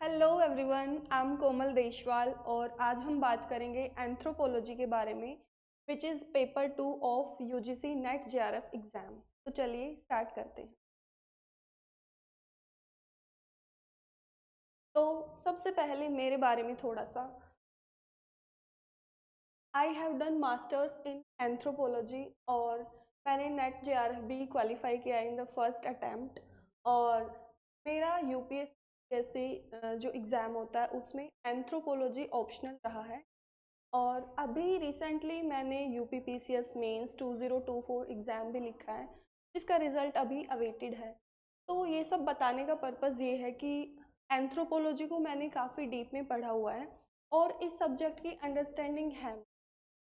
Hello everyone, I am कोमल देशवाल और आज हम बात करेंगे एंथ्रोपोलॉजी के बारे में which is paper 2 of UGC net JRF exam. तो चलिए स्टार्ट करते हैं। तो सबसे पहले मेरे बारे में थोड़ा सा, I have done masters in anthropology और मैंने नेट जेआरएफ भी क्वालिफाई किया इन द फर्स्ट अटैम्प्ट। और मेरा यूपीएससी जो एग्ज़ाम होता है उसमें एंथ्रोपोलॉजी ऑप्शनल रहा है। और अभी रिसेंटली मैंने यूपी पीसीएस मेंस 2024 एग्ज़ाम भी लिखा है जिसका रिज़ल्ट अभी अवेटेड है। तो ये सब बताने का पर्पज़ ये है कि एंथ्रोपोलॉजी को मैंने काफ़ी डीप में पढ़ा हुआ है और इस सब्जेक्ट की अंडरस्टैंडिंग है,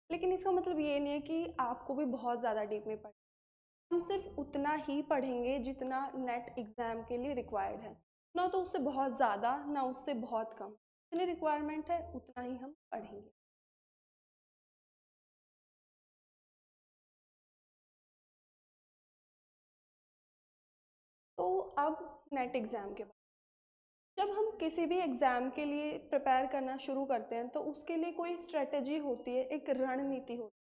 लेकिन इसका मतलब ये नहीं है कि आपको भी बहुत ज़्यादा डीप में पढ़ना। हम सिर्फ उतना ही पढ़ेंगे जितना नेट एग्ज़ाम के लिए रिक्वायर्ड है, ना तो उससे बहुत ज़्यादा ना उससे बहुत कम। जितनी रिक्वायरमेंट है उतना ही हम पढ़ेंगे। तो अब नेट एग्ज़ाम के बाद जब हम किसी भी एग्ज़ाम के लिए प्रिपेयर करना शुरू करते हैं तो उसके लिए कोई स्ट्रेटजी होती है, एक रणनीति होती है।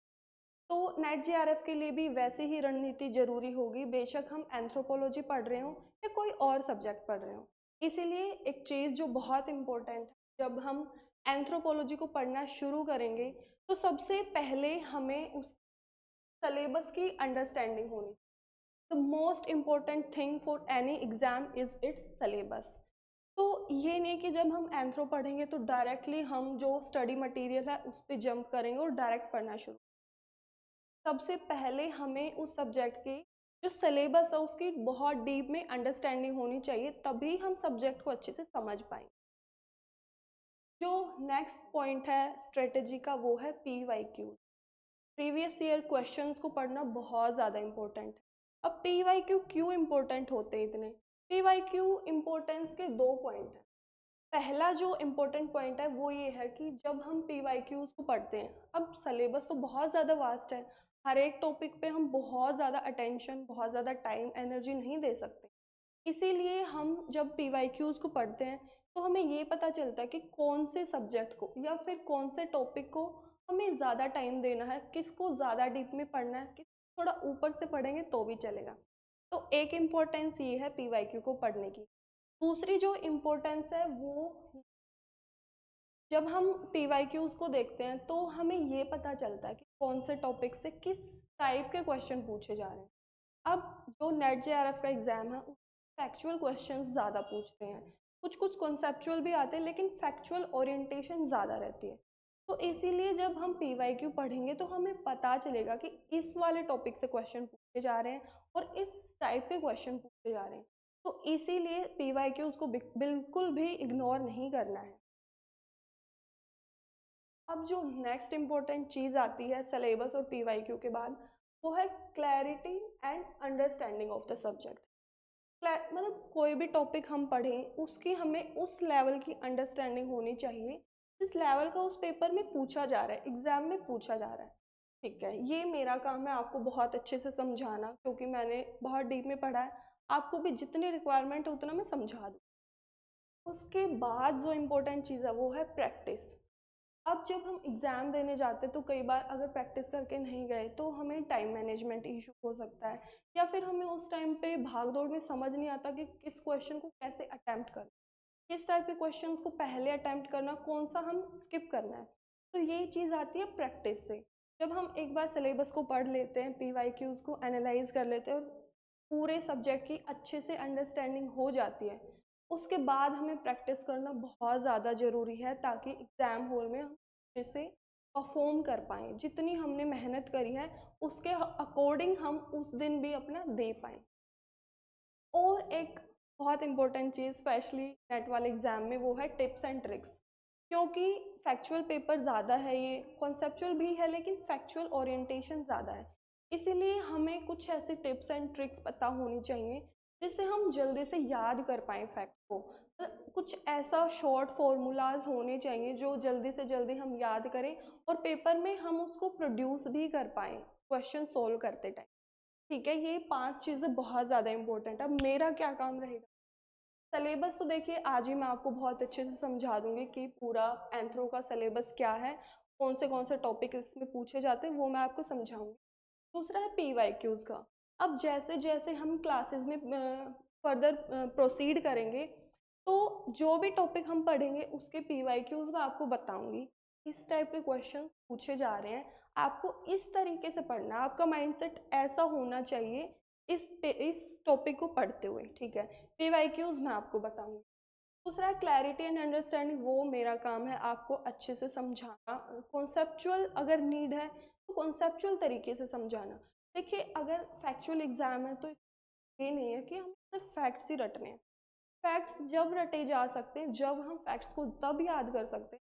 तो नेट जेआरएफ के लिए भी वैसे ही रणनीति ज़रूरी होगी, बेशक हम एंथ्रोपोलॉजी पढ़ रहे हों या कोई और सब्जेक्ट पढ़ रहे हों। इसीलिए एक चीज़ जो बहुत इम्पोर्टेंट है, जब हम एंथ्रोपोलॉजी को पढ़ना शुरू करेंगे तो सबसे पहले हमें उस सलेबस की अंडरस्टैंडिंग होनी। The most important thing for any exam is it's syllabus. तो ये नहीं कि जब हम एंथ्रो पढ़ेंगे तो डायरेक्टली हम जो स्टडी मटेरियल है उस पर जंप करेंगे और डायरेक्ट पढ़ना शुरू। सबसे पहले हमें उस सब्जेक्ट की जो सिलेबस है उसकी बहुत डीप में अंडरस्टैंडिंग होनी चाहिए, तभी हम सब्जेक्ट को अच्छे से समझ पाएंगे। जो नेक्स्ट पॉइंट है स्ट्रेटजी का वो है पीवाईक्यू। प्रीवियस ईयर क्वेश्चंस को पढ़ना बहुत ज़्यादा इम्पोर्टेंट है। अब पीवाईक्यू क्यों इम्पोर्टेंट होते हैं इतने? पीवाईक्यू इम्पोर्टेंस के दो पॉइंट हैं। पहला जो इम्पोर्टेंट पॉइंट है वो ये है कि जब हम पीवाईक्यूज को पढ़ते हैं, अब सिलेबस तो बहुत ज़्यादा वास्ट है, हर एक टॉपिक पे हम बहुत ज़्यादा अटेंशन, बहुत ज़्यादा टाइम एनर्जी नहीं दे सकते। इसीलिए हम जब पीवाईक्यूज को पढ़ते हैं तो हमें ये पता चलता है कि कौन से सब्जेक्ट को या फिर कौन से टॉपिक को हमें ज़्यादा टाइम देना है, किसको ज़्यादा डीप में पढ़ना है, किस थोड़ा ऊपर से पढ़ेंगे तो भी चलेगा। तो एक इम्पोर्टेंस ये है पीवाईक्यू को पढ़ने की। दूसरी जो इम्पोर्टेंस है वो, जब हम पीवाईक्यूज को देखते हैं तो हमें ये पता चलता है कि कौन से टॉपिक से किस टाइप के क्वेश्चन पूछे जा रहे हैं। अब जो नेट जेआरएफ का एग्ज़ाम है फैक्चुअल क्वेश्चंस ज़्यादा पूछते हैं, कुछ कुछ कॉन्सेप्चुअल भी आते हैं लेकिन फैक्चुअल ओरिएंटेशन ज़्यादा रहती है। तो इसीलिए जब हम पीवाईक्यू पढ़ेंगे तो हमें पता चलेगा कि इस वाले टॉपिक से क्वेश्चन पूछे जा रहे हैं और इस टाइप के क्वेश्चन पूछे जा रहे हैं। तो इसीलिए पीवाईक्यू को बिल्कुल भी इग्नोर नहीं करना है। अब जो नेक्स्ट इम्पोर्टेंट चीज़ आती है सिलेबस और पीवाईक्यू के बाद वो है clarity and understanding of the subject. मतलब कोई भी टॉपिक हम पढ़ें उसकी हमें उस लेवल की अंडरस्टैंडिंग होनी चाहिए जिस लेवल का उस पेपर में पूछा जा रहा है, एग्जाम में पूछा जा रहा है। ठीक है, ये मेरा काम है आपको बहुत अच्छे से समझाना, क्योंकि मैंने बहुत डीप में पढ़ा है। आपको भी जितनी रिक्वायरमेंट है उतना मैं समझा दूँ। उसके बाद जो इम्पोर्टेंट चीज़ है वो है प्रैक्टिस। अब जब हम एग्ज़ाम देने जाते हैं तो कई बार अगर प्रैक्टिस करके नहीं गए तो हमें टाइम मैनेजमेंट इशू हो सकता है, या फिर हमें उस टाइम पे भाग दौड़ में समझ नहीं आता कि किस क्वेश्चन को कैसे अटैम्प्ट करना, किस टाइप के क्वेश्चंस को पहले अटैम्प्ट करना, कौन सा हम स्किप करना है। तो ये चीज़ आती है प्रैक्टिस से। जब हम एक बार सिलेबस को पढ़ लेते हैं, पीवाईक्यूज को एनालाइज कर लेते हैं और पूरे सब्जेक्ट की अच्छे से अंडरस्टैंडिंग हो जाती है, उसके बाद हमें प्रैक्टिस करना बहुत ज़्यादा ज़रूरी है ताकि एग्ज़ाम हॉल में हम अच्छे से परफॉर्म कर पाएँ। जितनी हमने मेहनत करी है उसके अकॉर्डिंग हम उस दिन भी अपना दे पाएँ। और एक बहुत इम्पोर्टेंट चीज़ स्पेशली नेट वाले एग्ज़ाम में वो है टिप्स एंड ट्रिक्स। क्योंकि फैक्चुअल पेपर ज़्यादा है, ये कॉन्सेप्चुअल भी है लेकिन फैक्चुअल ओरिएंटेशन ज़्यादा है। इसीलिए हमें कुछ ऐसी टिप्स एंड ट्रिक्स पता होनी चाहिए जिससे हम जल्दी से याद कर पाएँ फैक्ट को। कुछ ऐसा शॉर्ट फार्मूलाज होने चाहिए जो जल्दी से जल्दी हम याद करें और पेपर में हम उसको प्रोड्यूस भी कर पाएँ क्वेश्चन सोल्व करते टाइम। ठीक है, ये 5 चीज़ें बहुत ज़्यादा इम्पोर्टेंट है। अब मेरा क्या काम रहेगा? सिलेबस तो देखिए आज ही मैं आपको बहुत अच्छे से समझा दूंगी कि पूरा एंथ्रो का सिलेबस क्या है, कौन से टॉपिक इसमें पूछे जाते हैं, वो मैं आपको समझाऊंगी। दूसरा है PYQs का। अब जैसे जैसे हम क्लासेस में फर्दर प्रोसीड करेंगे, तो जो भी टॉपिक हम पढ़ेंगे उसके PYQs मैं आपको बताऊंगी। इस टाइप के क्वेश्चन पूछे जा रहे हैं, आपको इस तरीके से पढ़ना है, आपका माइंडसेट ऐसा होना चाहिए इस टॉपिक को पढ़ते हुए, ठीक है। PYQs मैं आपको बताऊंगी। दूसरा है क्लैरिटी एंड अंडरस्टैंडिंग, वो मेरा काम है आपको अच्छे से समझाना। कॉन्सेप्चुअल अगर नीड है तो कॉन्सेप्चुअल तरीके से समझाना। देखिए अगर फैक्चुअल एग्जाम है तो ये नहीं है कि हम सिर्फ फैक्ट्स ही रटने हैं। फैक्ट्स जब रटे जा सकते हैं, जब हम फैक्ट्स को तब याद कर सकते हैं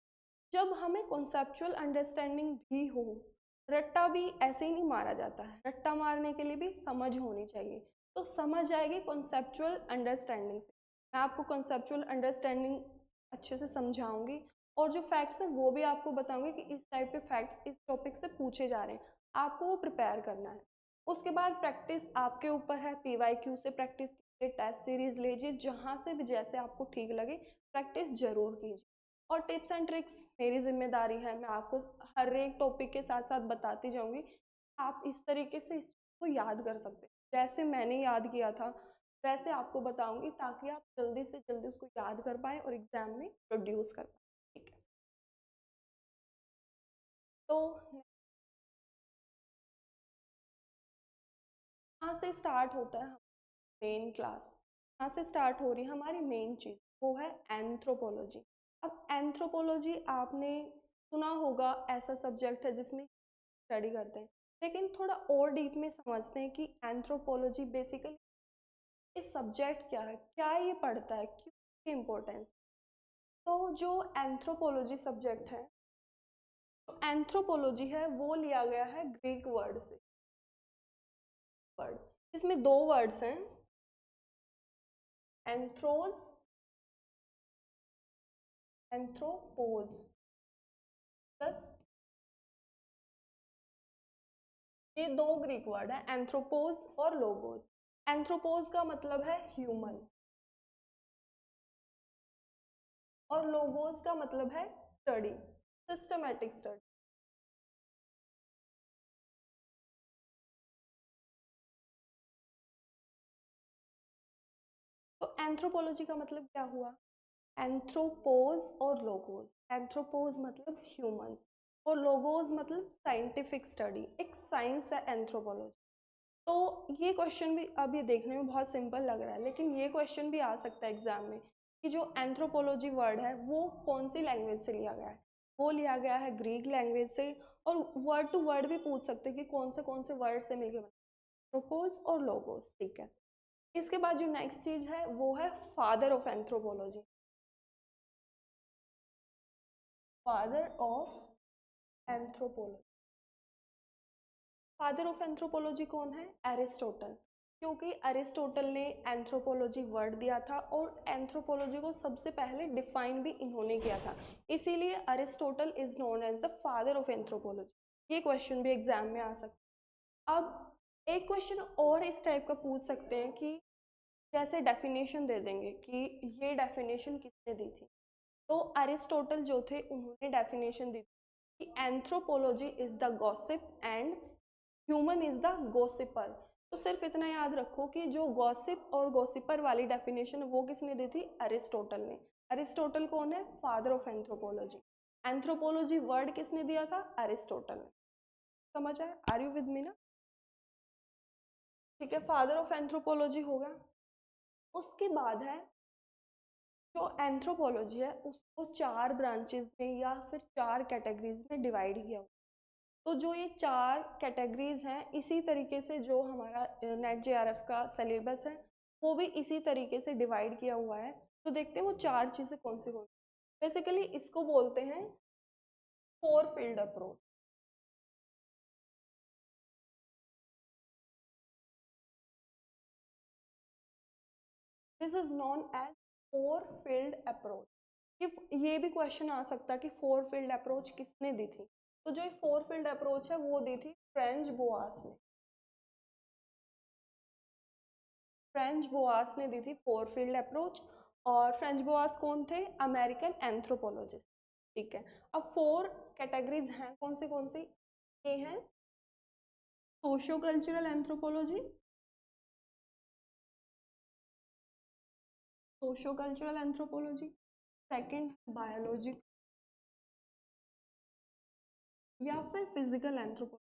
जब हमें कॉन्सेप्चुअल अंडरस्टैंडिंग भी हो। रट्टा भी ऐसे ही नहीं मारा जाता है, रट्टा मारने के लिए भी समझ होनी चाहिए। तो समझ आएगी कॉन्सेप्चुअल अंडरस्टैंडिंग से। मैं आपको कॉन्सेप्चुअल अंडरस्टैंडिंग अच्छे से समझाऊंगी, और जो फैक्ट्स हैं वो भी आपको बताऊंगी कि इस टाइप के फैक्ट्स इस टॉपिक से पूछे जा रहे हैं, आपको वो प्रिपेयर करना है। उसके बाद प्रैक्टिस आपके ऊपर है, PYQ से प्रैक्टिस कीजिए, टेस्ट सीरीज लीजिए, जहाँ से भी जैसे आपको ठीक लगे प्रैक्टिस जरूर कीजिए। और टिप्स एंड ट्रिक्स मेरी जिम्मेदारी है, मैं आपको हर एक टॉपिक के साथ साथ बताती जाऊंगी। आप इस तरीके से इस चीज़ को याद कर सकते हैं, जैसे मैंने याद किया था वैसे आपको बताऊंगी, ताकि आप जल्दी से जल्दी उसको याद कर पाए और एग्जाम में प्रोड्यूस कर पाए, ठीक है। तो यहाँ से स्टार्ट होता है मेन क्लास, यहाँ से स्टार्ट हो रही है हमारी मेन चीज़, वो है एंथ्रोपोलॉजी। अब एंथ्रोपोलॉजी आपने सुना होगा, ऐसा सब्जेक्ट है जिसमें स्टडी करते हैं, लेकिन थोड़ा और डीप में समझते हैं कि एंथ्रोपोलॉजी बेसिकली ये सब्जेक्ट क्या है, क्या ये पढ़ता है, क्यों इसकी इम्पोर्टेंस। तो जो एंथ्रोपोलॉजी सब्जेक्ट है, तो एंथ्रोपोलॉजी है वो लिया गया है ग्रीक वर्ड से। वर्ड इसमें दो वर्ड्स हैं, एंथ्रोज, एंथ्रोपोज प्लस, ये दो ग्रीक वर्ड है, एंथ्रोपोज और लोगोस। एंथ्रोपोज का मतलब है ह्यूमन, और लोगोस का मतलब है स्टडी, सिस्टमैटिक स्टडी। तो एंथ्रोपोलॉजी का मतलब क्या हुआ, एंथ्रोपोज और लोगोस। एंथ्रोपोज मतलब ह्यूमंस और लोगोस मतलब साइंटिफिक स्टडी, एक साइंस है एंथ्रोपोलॉजी। तो ये क्वेश्चन भी, अब ये देखने में बहुत सिंपल लग रहा है, लेकिन ये क्वेश्चन भी आ सकता है एग्जाम में कि जो एंथ्रोपोलॉजी वर्ड है वो कौन सी लैंग्वेज से लिया गया है। वो लिया गया है ग्रीक लैंग्वेज से, और वर्ड टू वर्ड भी पूछ सकते हैं कि कौन से वर्ड से मिलकर बना, एंथ्रोपोज और लोगोस, ठीक है। इसके बाद जो नेक्स्ट चीज है वो है father of anthropology. Father of anthropology, father of anthropology कौन है, एरिस्टोटल। क्योंकि एरिस्टोटल ने एंथ्रोपोलॉजी वर्ड दिया था, और एंथ्रोपोलॉजी को सबसे पहले डिफाइन भी इन्होंने किया था, इसीलिए Aristotle is known as the father of anthropology. ये क्वेश्चन भी एग्जाम में आ सकता है। अब एक क्वेश्चन और इस टाइप का पूछ सकते हैं कि जैसे डेफिनेशन दे देंगे कि ये डेफिनेशन किसने दी थी, तो एरिस्टोटल जो थे उन्होंने डेफिनेशन दी थी कि anthropology is the gossip and human is the gossiper. तो सिर्फ इतना याद रखो कि जो गॉसिप और गॉसिपर वाली डेफिनेशन वो किसने दी थी, एरिस्टोटल ने। एरिस्टोटल कौन है, father of anthropology. Anthropology word किसने दिया था, एरिस्टोटल ने। समझ आया, आर यू विद मी ना, ठीक है। फादर ऑफ एंथ्रोपोलॉजी हो गया। उसके बाद है जो एंथ्रोपोलॉजी है उसको चार ब्रांचेस में या फिर चार कैटेगरीज में डिवाइड किया हुआ। तो जो ये चार कैटेगरीज हैं, इसी तरीके से जो हमारा नेट JRF का सिलेबस है वो भी इसी तरीके से डिवाइड किया हुआ है। तो देखते हैं वो चार चीज़ें कौन सी कौन सी। बेसिकली इसको बोलते हैं four field approach. This is known as four field approach. ये भी क्वेश्चन आ सकता है कि फोर फील्ड अप्रोच किसने दी थी। तो जो ये फोर फील्ड अप्रोच है वो दी थी फ्रेंच बोआस ने। फ्रेंच बोआस ने दी थी फोर फील्ड अप्रोच। और फ्रेंच बोआस कौन थे? American anthropologist. ठीक है, अब 4 कैटेगरीज हैं, कौन सी? ये हैं socio cultural anthropology, socio cultural anthropology, second biology या फिर physical anthropology,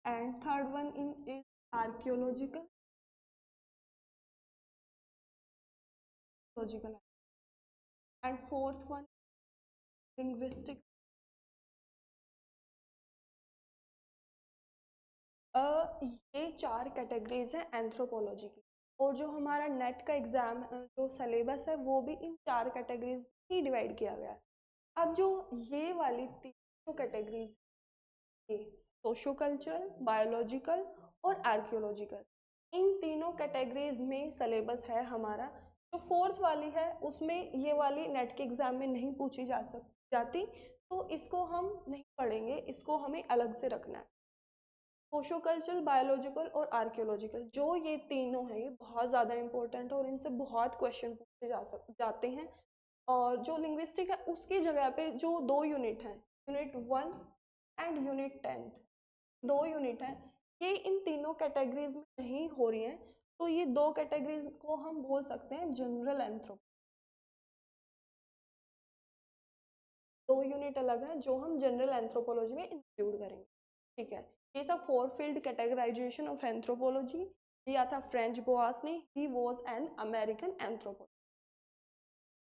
and third one in is archaeological logical, and fourth one linguistic. ये 4 कैटेगरीज हैं एंथ्रोपोलॉजी की, और जो हमारा नेट का एग्ज़ाम जो सिलेबस है वो भी इन 4 कैटेगरीज ही डिवाइड किया गया है। अब जो ये वाली 3 कैटेगरीज, ये सोशो कल्चरल, बायोलॉजिकल और आर्कियोलॉजिकल, इन तीनों कैटेगरीज में सिलेबस है हमारा। जो फोर्थ वाली है उसमें ये वाली नेट के एग्ज़ाम में नहीं पूछी जाती, तो इसको हम नहीं पढ़ेंगे, इसको हमें अलग से रखना है। सोशो कल्चरल, बायोलॉजिकल और आर्कियोलॉजिकल, जो ये तीनों हैं, ये बहुत ज़्यादा इंपॉर्टेंट है और इनसे बहुत क्वेश्चन पूछे जाते हैं। और जो लिंग्विस्टिक है उसकी जगह पे जो 2 यूनिट हैं, यूनिट 1 एंड यूनिट 10, 2 यूनिट हैं, ये इन तीनों कैटेगरीज में नहीं हो रही हैं, तो ये 2 कैटेगरीज को हम बोल सकते हैं जनरल एंथ्रोपोलॉजी। 2 यूनिट अलग है जो हम जनरल एंथ्रोपोलॉजी में इंक्लूड करेंगे। ठीक है, ये था 4 फील्ड कैटेगराइजेशन ऑफ एंथ्रोपोलॉजी, दिया था फ्रेंच बोआस ने, he was an American anthropologist.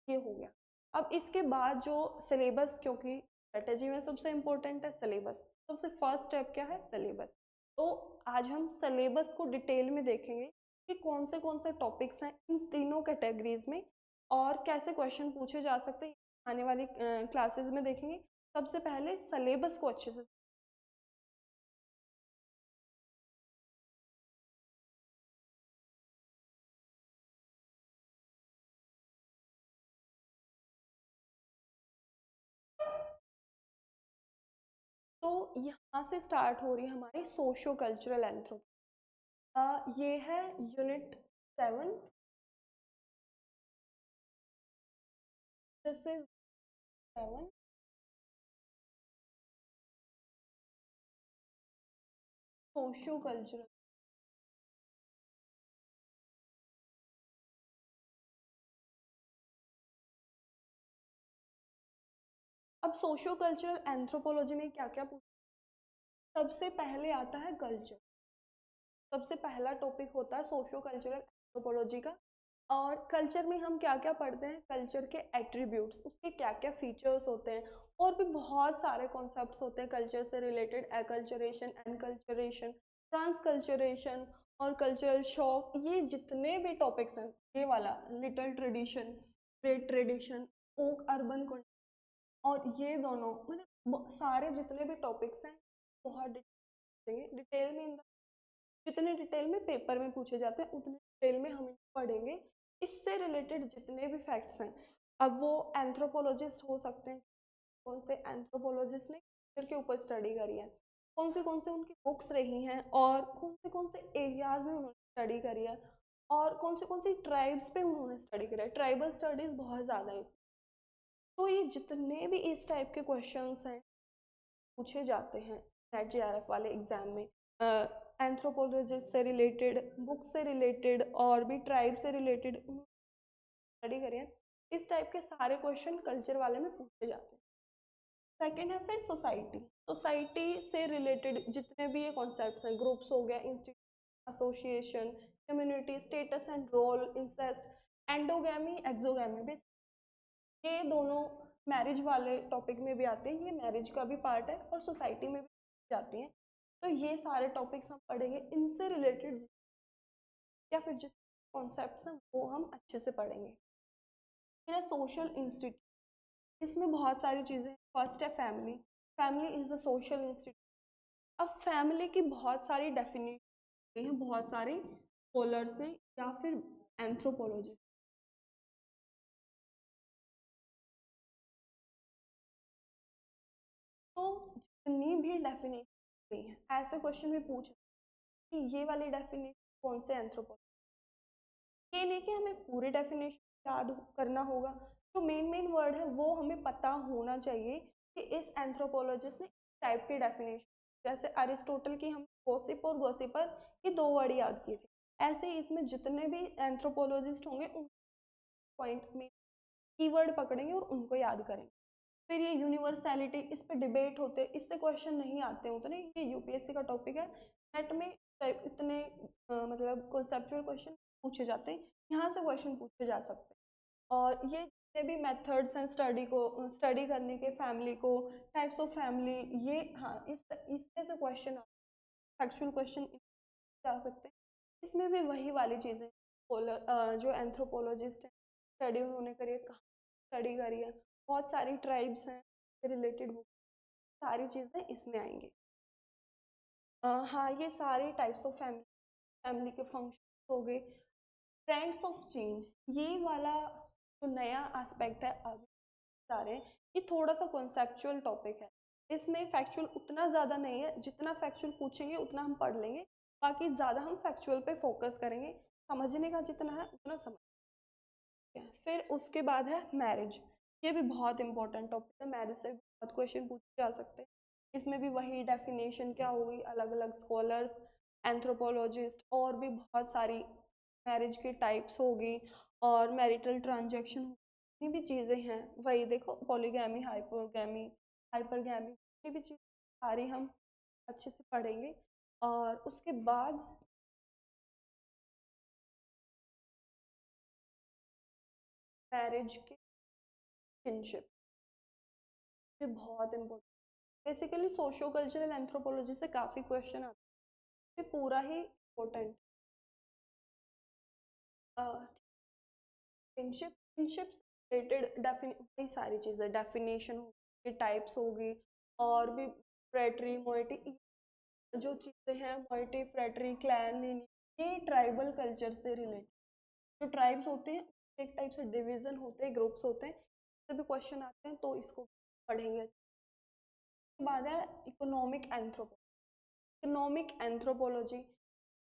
ये हो गया। अब इसके बाद जो सिलेबस, क्योंकि स्ट्रेटेजी में सबसे इम्पोर्टेंट है सिलेबस, सबसे फर्स्ट स्टेप क्या है? सिलेबस। तो आज हम सिलेबस को डिटेल में देखेंगे कि कौन से टॉपिक्स हैं इन तीनों कैटेगरीज में और कैसे क्वेश्चन पूछे जा सकते हैं, आने वाली क्लासेस में देखेंगे। सबसे पहले सिलेबस को अच्छे से, तो यहाँ से स्टार्ट हो रही है हमारी सोशो कल्चरल एंथ्रोपोलॉजी। ये है unit 7, this is 7, socio cultural. अब सोशो कल्चरल एंथ्रोपोलॉजी में क्या क्या पूछा? सबसे पहले आता है कल्चर, सबसे पहला टॉपिक होता है सोशो कल्चरल एंथ्रोपोलॉजी का। और कल्चर में हम क्या क्या पढ़ते हैं? कल्चर के एट्रीब्यूट्स, उसके क्या क्या फीचर्स होते हैं, और भी बहुत सारे कॉन्सेप्ट्स होते हैं कल्चर से रिलेटेड, एक्लचरेशन, एनकल्चरेशन, ट्रांसकल्चरेशन और कल्चरल शॉक। ये जितने भी टॉपिक्स हैं, ये वाला लिटिल ट्रेडिशन, ग्रेट ट्रेडिशन, ओक अर्बन, और ये दोनों मतलब सारे जितने भी टॉपिक्स हैं बहुत डिटेल में, जितने डिटेल में पेपर में पूछे जाते हैं उतने डिटेल में हम पढ़ेंगे। इससे रिलेटेड जितने भी फैक्ट्स हैं, अब वो एंथ्रोपोलॉजिस्ट हो सकते हैं, कौन से एंथ्रोपोलॉजिस्ट ने कल्चर के ऊपर स्टडी करी है, कौन से उनकी बुक्स रही हैं, और कौन से एरियाज में उन्होंने स्टडी करी है, और कौन सी ट्राइब्स पे उन्होंने स्टडी करा है। ट्राइबल स्टडीज़ बहुत ज़्यादा है। तो ये जितने भी इस टाइप के क्वेश्चंस हैं पूछे जाते हैं नेट जेआरएफ वाले एग्जाम में, एंथ्रोपोलॉजिस्ट से रिलेटेड, बुक से रिलेटेड और भी ट्राइब से रिलेटेड स्टडी करें, इस टाइप के सारे क्वेश्चन कल्चर वाले में पूछे जाते हैं। सेकंड है फिर सोसाइटी, सोसाइटी से रिलेटेड जितने भी ये कॉन्सेप्ट्स हैं, ग्रुप्स हो गया, institute, association, community, status and role, incest, endogamy, exogamy, ये दोनों मैरिज वाले टॉपिक में भी आते हैं, ये मैरिज का भी पार्ट है और सोसाइटी में भी जाती हैं। तो ये सारे टॉपिक्स हम पढ़ेंगे, इनसे रिलेटेड या फिर जितने कॉन्सेप्ट्स हैं वो हम अच्छे से पढ़ेंगे। फिर है सोशल इंस्टीट्यूट, इसमें बहुत सारी चीज़ें। फर्स्ट है family, family is a social institute. अब फैमिली की बहुत सारी डेफिनेशन हैं, बहुत सारे स्कॉलर्स ने या फिर एंथ्रोपोलॉजिस्ट, तो जितनी भी डेफिनेशन हैं, ऐसे क्वेश्चन भी पूछ कि ये वाली डेफिनेशन कौन से एंथ्रोपोलॉजी, ये नहीं कि हमें पूरी डेफिनेशन याद करना होगा, जो मेन वर्ड है वो हमें पता होना चाहिए कि इस एंथ्रोपोलॉजिस्ट ने इस टाइप की डेफिनेशन, जैसे अरिस्टोटल की हम गॉसिप और गॉसिपर ये 2 वर्ड याद किए थे, ऐसे ही इसमें जितने भी एंथ्रोपोलॉजिस्ट होंगे उन पॉइंट में कीवर्ड पकड़ेंगे और उनको याद करेंगे। फिर ये यूनिवर्सैलिटी, इस पे डिबेट होते हैं, इससे क्वेश्चन नहीं आते हैं उतने, ये यूपीएससी का टॉपिक है। नेट में इतने मतलब कॉन्सेप्चुअल क्वेश्चन पूछे जाते हैं, यहाँ से क्वेश्चन पूछे जा सकते हैं। और ये जितने भी मेथड्स हैं स्टडी को स्टडी करने के, फैमिली को, टाइप्स ऑफ फैमिली, ये हाँ इसमें से क्वेश्चन फैक्चुअल क्वेश्चन जा सकते हैं। इसमें भी वही वाली चीज़ें, जो एंथ्रोपोलॉजिस्ट हैं, स्टडी उन्होंने करी है, कहाँ स्टडी करी है, बहुत सारी ट्राइब्स हैं रिलेटेड बुक, सारी चीज़ें इसमें आएंगी। हाँ, ये सारे टाइप्स ऑफ फैमिली, फैमिली के फंक्शन हो गए। ट्रेंड्स ऑफ चेंज, ये वाला जो नया एस्पेक्ट है अब सारे, ये थोड़ा सा कॉन्सेप्चुअल टॉपिक है, इसमें फैक्चुअल उतना ज़्यादा नहीं है, जितना फैक्चुअल पूछेंगे उतना हम पढ़ लेंगे, बाकी ज़्यादा हम फैक्चुअल पे फोकस करेंगे, समझने का जितना है उतना समझ। फिर उसके बाद है मैरिज, ये भी बहुत इंपॉर्टेंट टॉपिक है, मैरिज से बहुत क्वेश्चन पूछे जा सकते हैं। इसमें भी वही डेफिनेशन क्या होगी, अलग अलग स्कॉलर्स, एंथ्रोपोलॉजिस्ट और भी बहुत सारी मैरिज की टाइप्स होगी, और मैरिटल ट्रांजैक्शन, ये भी चीज़ें हैं, वही देखो पॉलीगैमी, हाइपरगैमी, ये भी चीज़ सारी हम अच्छे से पढ़ेंगे। और उसके बाद मैरिज के किनशिप, ये बहुत important, basically socio cultural anthropology से काफ़ी क्वेश्चन आते हैं, ये पूरा ही इम्पोर्टेंट। किनशिप, किनशिप रिलेटेड कई सारी चीज़ें, डेफिनेशन होगी, टाइप्स होगी, और भी फ्रेटरी, मोइटी, जो चीज़ें हैं, मोइटी, फ्रेटरी, क्लैन, ये ट्राइबल कल्चर से रिलेटेड, जो ट्राइब्स होते हैं एक टाइप से डिवीजन होते हैं, ग्रुप्स होते हैं, इससे भी क्वेश्चन आते हैं, तो इसको पढ़ेंगे। उसके बाद है इकोनॉमिक एंथ्रोपोलॉजी, इकोनॉमिक एंथ्रोपोलॉजी,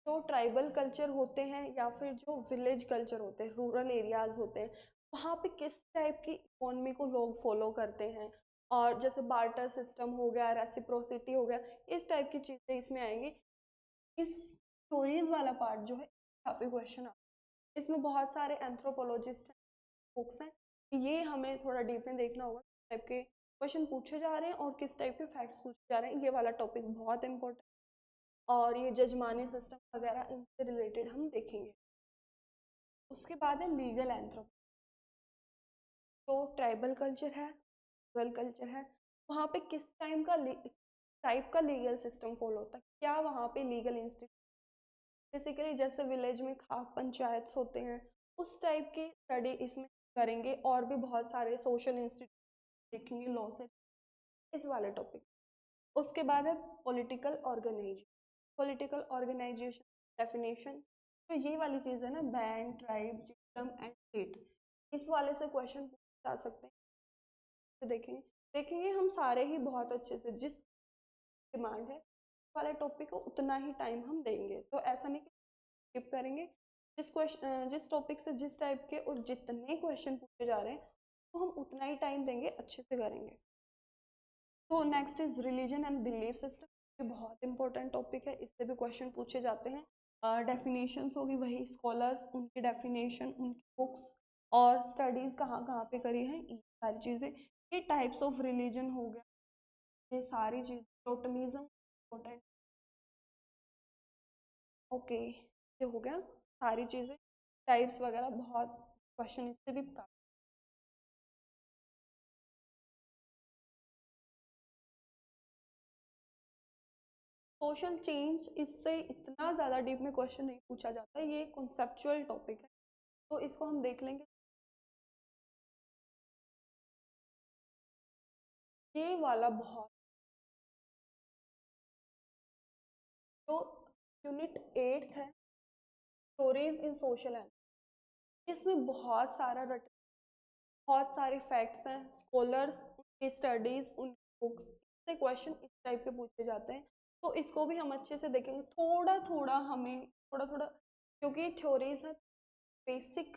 जो ट्राइबल कल्चर होते हैं या फिर जो विलेज कल्चर होते हैं, रूरल एरियाज होते हैं, वहाँ पे किस टाइप की इकोनॉमी को लोग फॉलो करते हैं, और जैसे बार्टर सिस्टम हो गया, रेसिप्रोसिटी हो गया, इस टाइप की चीज़ें इसमें आएंगी। इस स्टोरीज वाला पार्ट जो है काफ़ी क्वेश्चन आता है, इसमें बहुत सारे एंथ्रोपोलॉजिस्ट बुक्स हैं, ये हमें थोड़ा डीप में देखना होगा किस टाइप के क्वेश्चन पूछे जा रहे हैं और किस टाइप के फैक्ट्स पूछे जा रहे हैं, ये वाला टॉपिक बहुत इंपॉर्टेंट, और ये जजमानी सिस्टम वगैरह इनसे रिलेटेड हम देखेंगे। उसके बाद है लीगल एंथ्रोपोलॉजी, तो ट्राइबल कल्चर है, रूरल कल्चर है, वहाँ पे किस टाइप का लीगल सिस्टम फॉलो होता है, क्या वहाँ पे लीगल इंस्टीट्यूट, बेसिकली जैसे विलेज में खाप पंचायत होते हैं, उस टाइप की स्टडी इसमें करेंगे, और भी बहुत सारे सोशल इंस्टीट्यूट देखेंगे लॉ से, इस वाले टॉपिक। उसके बाद है political organisation, political organisation definition, तो ये वाली चीज़ है ना, band, tribe, chiefdom and state, इस वाले से क्वेश्चन पूछे जा सकते हैं, तो देखेंगे देखेंगे हम सारे ही बहुत अच्छे से, जिस डिमांड है वाले टॉपिक को उतना ही टाइम हम देंगे, तो ऐसा नहीं कि स्किप करेंगे, जिस टॉपिक से जिस टाइप के और जितने क्वेश्चन पूछे जा रहे हैं तो हम उतना ही टाइम देंगे, अच्छे से करेंगे। तो next is religion and belief system, ये बहुत इंपॉर्टेंट टॉपिक है, इससे भी क्वेश्चन पूछे जाते हैं। डेफिनेशंस होगी, वही स्कॉलर्स, उनकी डेफिनेशन, उनकी बुक्स, और स्टडीज़ कहाँ कहाँ पे करी हैं, ये सारी चीज़ें, ये टाइप्स ऑफ रिलीजन हो गया, ये सारी चीज़, टोटमिज्म इम्पोर्टेंट, ओके, ये हो गया सारी चीज़ें, टाइप्स वगैरह, बहुत क्वेश्चन इससे भी सोशल चेंज, इससे इतना ज़्यादा डीप में क्वेश्चन नहीं पूछा जाता, ये कॉन्सेप्चुअल टॉपिक है, तो इसको हम देख लेंगे। ये वाला बहुत, तो यूनिट 8 है, स्टोरीज इन सोशल एंड, इसमें बहुत सारा बहुत सारे फैक्ट्स हैं, स्कॉलर्स, उनकी स्टडीज, उनकी बुक्स से क्वेश्चन इस टाइप के पूछे जाते हैं, तो इसको भी हम अच्छे से देखेंगे, थोड़ा थोड़ा हमें थोड़ा थोड़ा, क्योंकि थ्योरीज है, बेसिक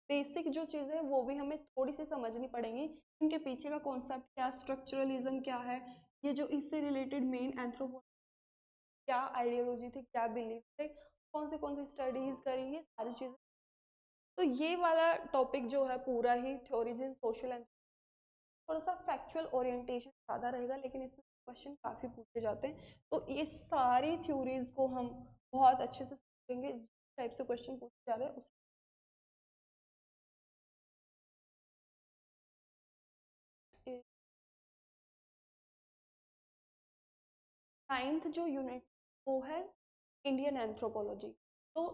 बेसिक जो चीज़ें हैं वो भी हमें थोड़ी सी समझनी पड़ेंगी। इनके पीछे का कॉन्सेप्ट क्या, स्ट्रक्चरलिज्म क्या है, ये जो इससे रिलेटेड मेन एंथ्रोपो क्या आइडियोलॉजी थी, क्या बिलीफ थे, कौन सी स्टडीज करी, ये सारी चीज़ें। तो ये वाला टॉपिक जो है पूरा ही थ्योरीज इन सोशल एंड थोड़ा सा फैक्चुअल ओरिएंटेशन ज़्यादा रहेगा, लेकिन इसमें क्वेश्चन काफ़ी पूछे जाते हैं। तो ये सारी थ्योरीज को हम बहुत अच्छे से समझेंगे, जिस टाइप से क्वेश्चन पूछे जा रहे हैं उस नाइन्थ जो यूनिट वो है इंडियन एंथ्रोपोलॉजी। तो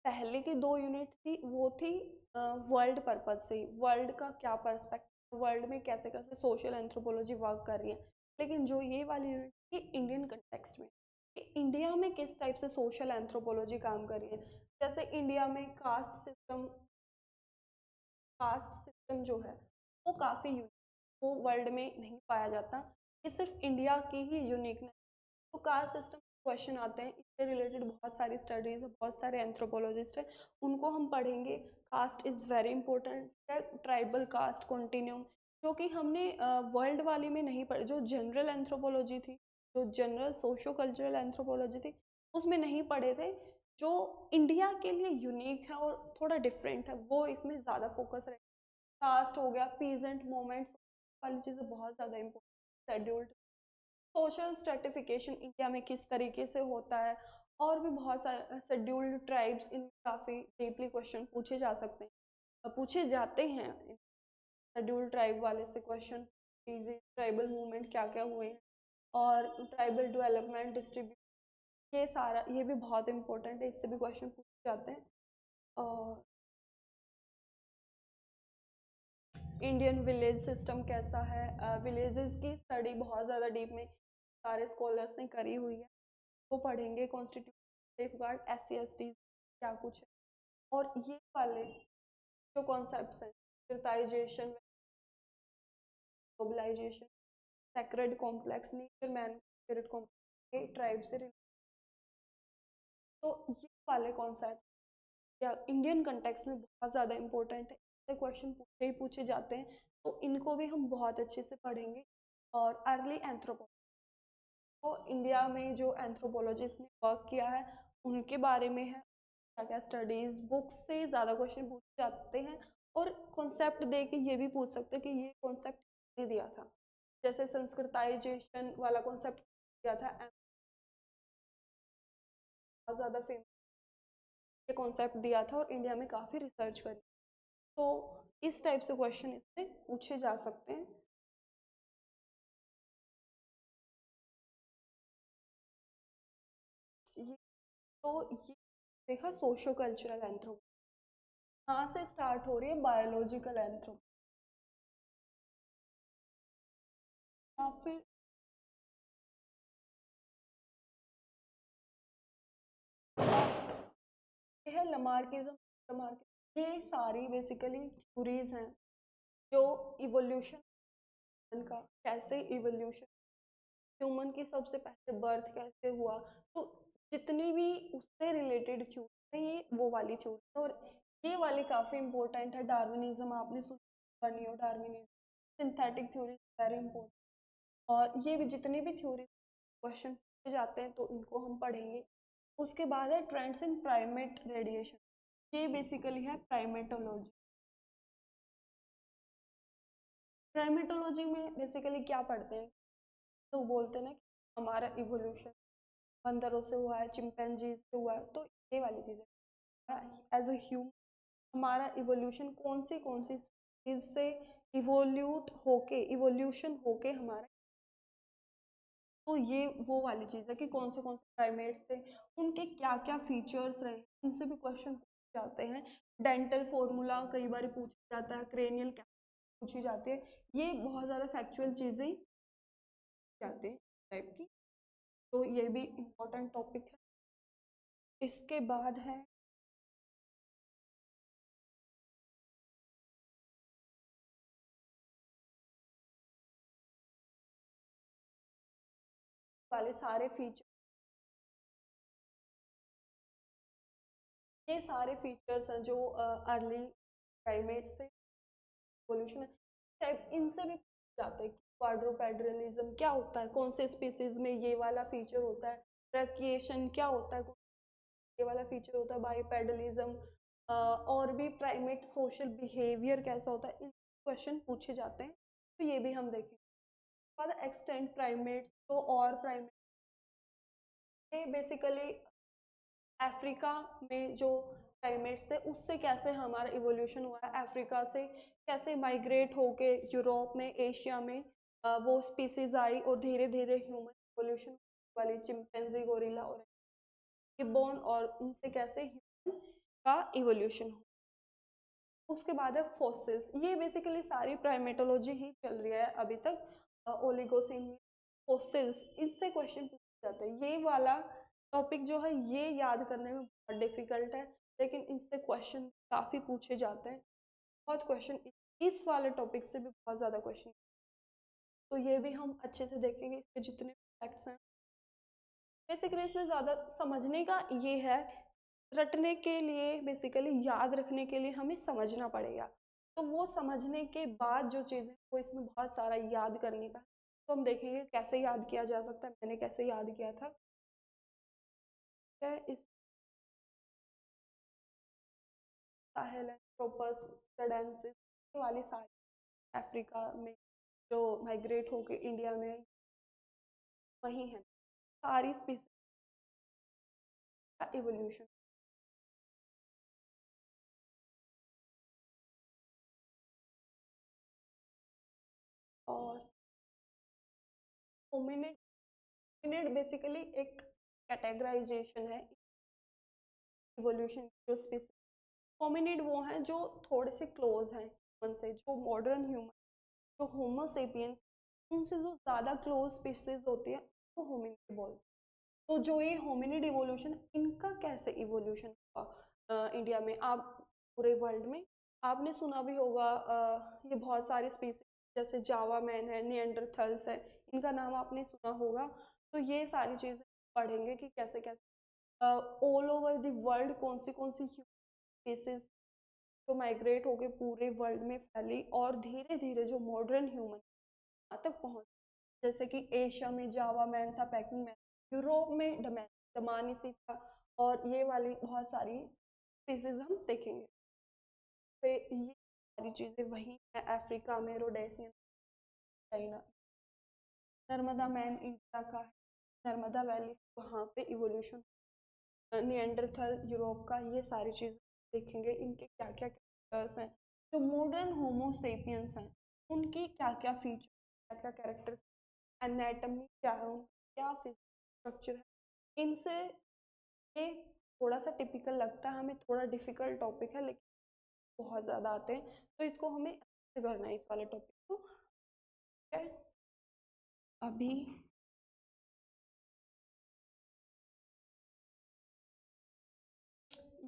पहले की 2 यूनिट थी वो थी वर्ल्ड पर्पज से, वर्ल्ड का क्या पर्सपेक्टिव, वर्ल्ड में कैसे कैसे सोशल एंथ्रोपोलॉजी वर्क कर रही है। लेकिन जो ये वाली यूनिट थी इंडियन कंटेक्स्ट में, कि इंडिया में किस टाइप से सोशल एंथ्रोपोलॉजी काम कर रही है। जैसे इंडिया में कास्ट सिस्टम जो है वो काफ़ी यूनिक, वो वर्ल्ड में नहीं पाया जाता, ये सिर्फ इंडिया की ही यूनिकनेस। तो कास्ट सिस्टम क्वेश्चन आते हैं, इससे रिलेटेड बहुत सारी स्टडीज है, बहुत सारे एंथ्रोपोलॉजिस्ट हैं, उनको हम पढ़ेंगे। कास्ट इज़ वेरी इंपॉर्टेंट है, ट्राइबल कास्ट कॉन्टिन्यूम, जो कि हमने वर्ल्ड वाली में नहीं पढ़ी, जो जनरल एंथ्रोपोलॉजी थी, जो जनरल सोशो कल्चरल एंथ्रोपोलॉजी थी उसमें नहीं पढ़े थे। जो इंडिया के लिए यूनिक है और थोड़ा डिफरेंट है वो इसमें ज़्यादा फोकस रहे। कास्ट हो गया, पीजेंट मोमेंट्स वाली चीज़ें बहुत ज़्यादा important, scheduled social stratification India में किस तरीके से होता है, और भी बहुत सारे शेड्यूल्ड ट्राइब्स, इन काफ़ी डीपली क्वेश्चन पूछे जा सकते हैं, पूछे जाते हैं शेड्यूल्ड ट्राइब वाले से क्वेश्चन। ट्राइबल मूवमेंट क्या क्या हुए हैं, और ट्राइबल डेवलपमेंट डिस्ट्रीब्यूट, ये सारा ये भी बहुत इंपॉर्टेंट है, इससे भी क्वेश्चन पूछे जाते हैं। और इंडियन विलेज सिस्टम कैसा है, विलेजेस की स्टडी बहुत ज़्यादा डीप में सारे स्कॉलर्स ने करी हुई है, वो पढ़ेंगे। Constitution safeguard S C S T क्या कुछ है, और ये वाले जो कॉन्सेप्ट्स हैं, securitisation, globalisation, sacred complex, nature man spirit complex, ये ट्राइब से तो ये वाले कॉन्सेप्ट या इंडियन कंटेक्स्ट में बहुत ज़्यादा इंपॉर्टेंट है, ऐसे क्वेश्चन पूछे ही पूछे जाते हैं, तो इनको भी हम बहुत अच्छे से पढ़ेंगे। और अर्ली एंथ्रोपोलॉजी, तो इंडिया में जो एंथ्रोपोलॉजिस्ट ने वर्क किया है उनके बारे में है, क्या क्या स्टडीज़, बुक्स से ज़्यादा क्वेश्चन पूछे जाते हैं, और कॉन्सेप्ट दे के ये भी पूछ सकते हैं कि ये कॉन्सेप्ट किसने दिया था। जैसे संस्कृताइजेशन वाला कॉन्सेप्ट दिया था, बहुत ज़्यादा फेमस ये कॉन्सेप्ट दिया था, और इंडिया में काफ़ी रिसर्च करी। तो इस टाइप से क्वेश्चन इसमें पूछे जा सकते हैं। ये ये देखा सोशो कल्चरल एंथ्रोपोलॉजी, यहाँ से स्टार्ट हो रही है बायोलॉजिकल एंथ्रोपोलॉजी, या फिर ये है लमार्किज्म। लमार्क ये सारी बेसिकली थ्योरीज हैं जो इवोल्यूशन का, कैसे इवोल्यूशन, ह्यूमन की सबसे पहले बर्थ कैसे हुआ, तो जितनी भी उससे रिलेटेड थ्योरी है ये वो वाली थ्योरी, और ये वाली काफ़ी इंपॉर्टेंट है। डार्विनिज्म आपने सुना, neo Darwinism, synthetic theory very important, और ये भी जितनी भी थ्योरी क्वेश्चन पूछे जाते हैं तो इनको हम पढ़ेंगे। उसके बाद है ट्रेंड्स इन प्राइमेट रेडिएशन, ये बेसिकली है प्राइमेटोलॉजी। प्राइमेटोलॉजी में बेसिकली क्या पढ़ते हैं, तो बोलते हैं ना कि हमारा इवोल्यूशन बंदरों से हुआ है, चिंपैंजीज से हुआ है, तो ये वाली चीज़ें एज ए ह्यूमन हमारा इवोल्यूशन कौन सी चीज़ से इवोल्यूशन होके हमारा, तो ये वो वाली चीज़ है कि कौन से प्राइमेट्स थे, उनके क्या क्या फीचर्स रहे, इनसे भी क्वेश्चन पूछे जाते हैं। डेंटल फॉर्मूला कई बार पूछा जाता है, क्रेनियल क्या पूछी जाती है, ये बहुत ज़्यादा फैक्चुअल चीज़ें जाती है टाइप की, तो ये भी इम्पोर्टेंट टॉपिक है। इसके बाद है वाले सारे फीचर ये सारे फीचर्स हैं जो अर्ली प्राइमेट से इवोल्यूशन है टाइप इनसे भी जाते हैं कि क्वाड्रूपेडरलिज्म क्या होता है, कौन से स्पीसीज में ये वाला फीचर होता है, ट्रैकिएशन क्या होता है, ये वाला फीचर होता है, बाइपेडलिज्म, और भी प्राइमेट सोशल बिहेवियर कैसा होता है, इन क्वेश्चन पूछे जाते हैं। तो ये भी हम देखेंगे। बाद एक्सटेंट प्राइमेट्स तो और प्राइमेट बेसिकली अफ्रीका में जो प्राइमेट्स थे उससे कैसे हमारा इवोल्यूशन हुआ है, अफ्रीका से कैसे माइग्रेट होके यूरोप में, एशिया में वो स्पीसीज आई और धीरे धीरे ह्यूमन इवोल्यूशन वाली चिंपैंजी, गोरिल्ला और गिब्बन, और उनसे कैसे ह्यूमन का इवोल्यूशन हो। उसके बाद है फॉसिल्स। ये बेसिकली सारी प्राइमेटोलॉजी ही चल रही है अभी तक। ओलिगोसिन में फॉसिल्स, इनसे क्वेश्चन पूछे जाते हैं। ये वाला टॉपिक जो है ये याद करने में बहुत डिफिकल्ट है, लेकिन इससे क्वेश्चन काफ़ी पूछे जाते हैं। बहुत क्वेश्चन इस वाले टॉपिक से भी बहुत ज़्यादा क्वेश्चन, तो ये भी हम अच्छे से देखेंगे। इसके जितने फैक्ट्स हैं बेसिकली इसमें ज़्यादा समझने का ये है, रटने के लिए बेसिकली याद रखने के लिए हमें समझना पड़ेगा। तो वो समझने के बाद जो चीज़ें वो इसमें बहुत सारा याद करने का, तो हम देखेंगे कैसे याद किया जा सकता है, मैंने कैसे याद किया था। इस साहेल ट्रोपस सडेंसिस वाली सारी अफ्रीका में जो माइग्रेट होके इंडिया में वही है, सारी स्पीसीज का इवोल्यूशन। और होमिनिड, होमिनिड बेसिकली एक कैटेगराइजेशन है इवोल्यूशन जो स्पीसीज। होमिनिड वो हैं जो थोड़े से क्लोज हैं ह्यूमन से, जो मॉडर्न ह्यूमन, जो होमो सेपियंस, उनसे जो ज़्यादा क्लोज स्पीसीज होती है वो होमिनिड बोलते हैं। तो जो ये होमिनिड इवोल्यूशन, इनका कैसे इवोल्यूशन हुआ इंडिया में, आप पूरे वर्ल्ड में आपने सुना भी होगा। ये बहुत सारी स्पीसीज जैसे जावा मैन है, निएंडरथल्स है, इनका नाम आपने सुना होगा। तो ये सारी चीज़ें पढ़ेंगे कि कैसे कैसे ऑल ओवर द वर्ल्ड कौन सी स्पीसीज जो माइग्रेट होके पूरे वर्ल्ड में फैली और धीरे धीरे जो मॉडर्न ह्यूमन तक पहुंच, जैसे कि एशिया में जावा मैन था, पैकिंग मैन, यूरोप में डमानिसी था, और ये वाली बहुत सारी स्पीसीज हम देखेंगे। तो ये सारी चीज़ें वही है अफ्रीका में, रोडेसियन, चाइना। नर्मदा मैन इंडिया का है, नर्मदा वैली वहाँ पे इवोल्यूशन, निएंडरथल यूरोप का, ये सारी चीज़ें देखेंगे। इनके क्या क्या कैरेक्टर्स हैं, जो मॉडर्न होमोसेपियंस हैं उनकी क्या क्या फीचर, क्या क्या कैरेक्टर्स, एनाटमी क्या है, क्या स्ट्रक्चर है, इनसे ये थोड़ा सा टिपिकल लगता है हमें, थोड़ा डिफिकल्ट टॉपिक है लेकिन बहुत ज़्यादा आते हैं, तो इसको हमें अच्छे से करना है इस वाले टॉपिक को। ठीक है, अभी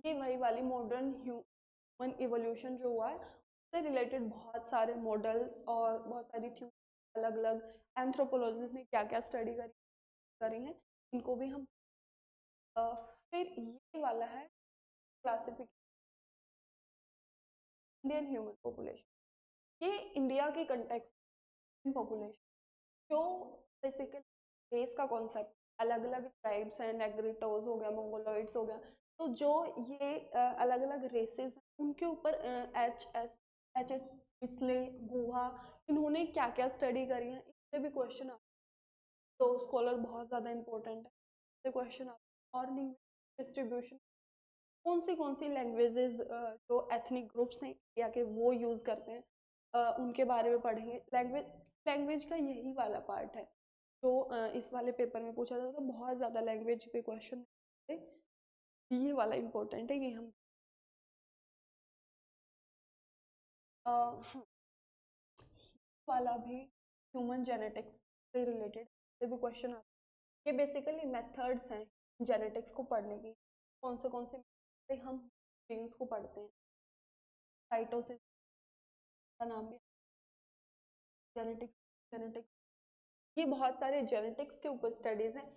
ये वही वाली मॉडर्न ह्यूमन इवोल्यूशन जो हुआ है उससे रिलेटेड बहुत सारे मॉडल्स और बहुत सारी थ्योरी, अलग अलग एंथ्रोपोलॉजिस्ट ने क्या क्या स्टडी करी हैं, इनको भी हम फिर ये वाला है क्लासिफिकेशन इंडियन ह्यूमन पॉपुलेशन। ये इंडिया की कंटेक्स्ट पॉपुलेशन जो बेसिकली रेस का कॉन्सेप्ट, अलग अलग ट्राइब्स हैं, नेग्रिटोज हो गया, मंगोलॉइड्स हो गया, तो जो ये अलग अलग रेसेस हैं उनके ऊपर एच एस पिछले गुहा, इन्होंने क्या क्या स्टडी करी है, इससे भी क्वेश्चन आता है। तो स्कॉलर बहुत ज़्यादा इंपॉर्टेंट है, इससे क्वेश्चन आता है। और लैंग्वेज डिस्ट्रीब्यूशन, कौन सी लैंग्वेजेस जो एथनिक ग्रुप्स हैं इंडिया के वो यूज़ करते हैं, उनके बारे में पढ़ेंगे। लैंग्वेज, लैंग्वेज का यही वाला पार्ट है जो इस वाले पेपर में पूछा जाता है, तो बहुत ज़्यादा लैंग्वेज पे क्वेश्चन, ये वाला इम्पोर्टेंट है, ये हम हाँ, वाला भी ह्यूमन जेनेटिक्स से रिलेटेड से भी क्वेश्चन आता है। ये बेसिकली मेथड्स हैं जेनेटिक्स को पढ़ने की, कौन से हम जीन्स को पढ़ते हैं, साइटोसिस का नाम भी जेनेटिक्स, जेनेटिक्स, ये बहुत सारे जेनेटिक्स के ऊपर स्टडीज़ हैं,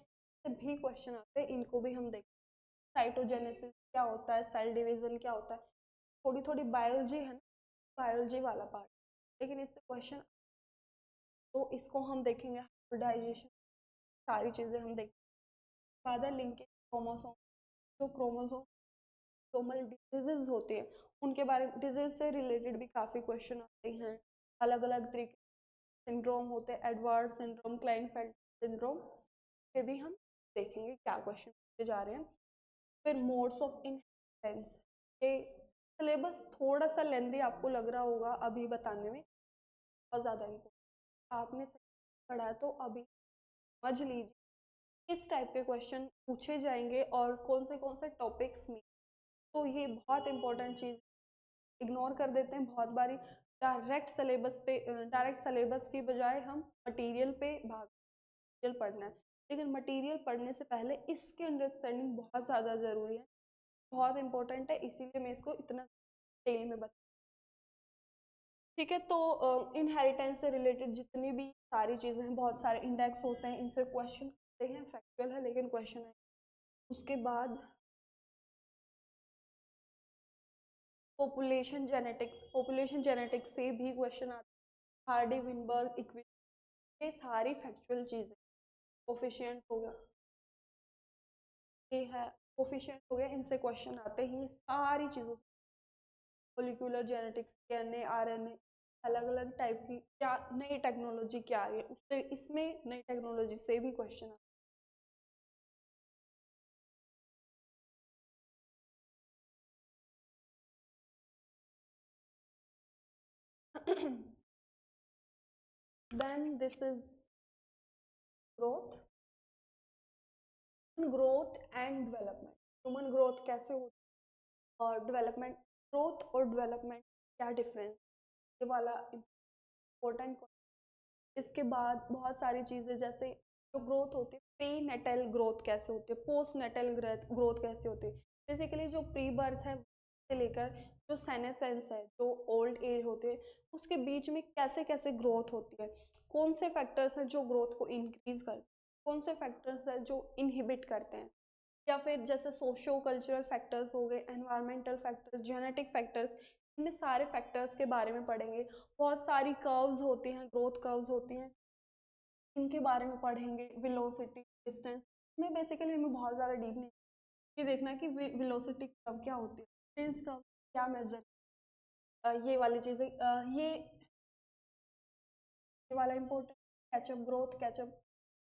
भी क्वेश्चन आते हैं, इनको भी हम देखें। साइटोजेनेसिस क्या होता है, सेल डिवीजन क्या होता है, थोड़ी थोड़ी बायोलॉजी है ना, बायोलॉजी वाला पार्ट, लेकिन इससे क्वेश्चन तो इसको हम देखेंगे, हाइब्रिडाइजेशन सारी चीज़ें हम देखेंगे। बाद लिंकेज क्रोमोसोम, जो क्रोमोसोमल डिजीजेज होती है उनके बारे में, डिजीज से रिलेटेड भी काफ़ी क्वेश्चन आते हैं, अलग अलग तरीके सिंड्रोम होते हैं, एडवर्ड सिंड्रोम, क्लाइनफेल्ड सिंड्रोम पे भी हम देखेंगे क्या क्वेश्चन पूछे जा रहे हैं। फिर मोड्स ऑफ इनहेरिटेंस, ये सिलेबस थोड़ा सा लेंदी आपको लग रहा होगा अभी बताने में, बहुत ज़्यादा इम्पोर्टेंट आपने पढ़ा है तो अभी समझ लीजिए किस टाइप के क्वेश्चन पूछे जाएंगे और कौन से टॉपिक्स में। तो ये बहुत इंपॉर्टेंट चीज़ इग्नोर कर देते हैं बहुत बारी, डायरेक्ट सिलेबस की बजाय हम मटेरियल पे भाग, मटेरियल पढ़ना है, लेकिन मटेरियल पढ़ने से पहले इसकी अंडरस्टैंडिंग बहुत ज़्यादा ज़रूरी है, बहुत इंपॉर्टेंट है, इसीलिए मैं इसको इतना डिटेल में बता। ठीक है, तो इनहेरिटेंस से रिलेटेड जितनी भी सारी चीज़ें हैं, बहुत सारे इंडेक्स होते हैं, इनसे क्वेश्चन आते हैं, फैक्चुअल है लेकिन क्वेश्चन है। उसके बाद पॉपुलेशन जेनेटिक्स से भी क्वेश्चन आते हैं, हार्डी विनबर्ग इक्वेशन, ये सारी फैक्चुअल चीज़ें, कोफिशिएंट हो गया, ये है कोफिशिएंट हो गया, इनसे क्वेश्चन आते हैं सारी चीज़ों, मोलिकुलर जेनेटिक्स, डीएनए, आरएनए, अलग अलग टाइप की क्या नई टेक्नोलॉजी क्या आ रही है, उससे इसमें नई टेक्नोलॉजी से भी क्वेश्चन आते हैं। Then this is growth, growth and development, human growth कैसे होती है और डेवलपमेंट, ग्रोथ और डेवलपमेंट क्या डिफरेंस, ये वाला इम्पोर्टेंट। इसके बाद बहुत सारी चीज़ें जैसे जो ग्रोथ होती है, प्री नेटल ग्रोथ कैसे होती है, पोस्ट नेटल ग्रोथ कैसे होती है, बेसिकली जो प्री बर्थ है से लेकर जो सेनेसेंस है, जो ओल्ड एज होते हैं, उसके बीच में कैसे कैसे ग्रोथ होती है, कौन से फैक्टर्स हैं जो ग्रोथ को इंक्रीज करते हैं, कौन से फैक्टर्स हैं जो इनहिबिट करते हैं, या फिर जैसे सोशो कल्चरल फैक्टर्स हो गए, एनवायरमेंटल फैक्टर्स, जेनेटिक फैक्टर्स, इनमें सारे फैक्टर्स के बारे में पढ़ेंगे। बहुत सारी कर्व्स होती हैं, ग्रोथ कर्व्स होती हैं, इनके बारे में पढ़ेंगे, वेलोसिटी, डिस्टेंस में, बेसिकली इनमें बहुत ज़्यादा डीप नहीं, ये देखना कि वेलोसिटी कर्व क्या होती है, डिस्टेंस कर्व क्या मेजर, ये वाली चीज़ें, ये वाला important, catch up growth,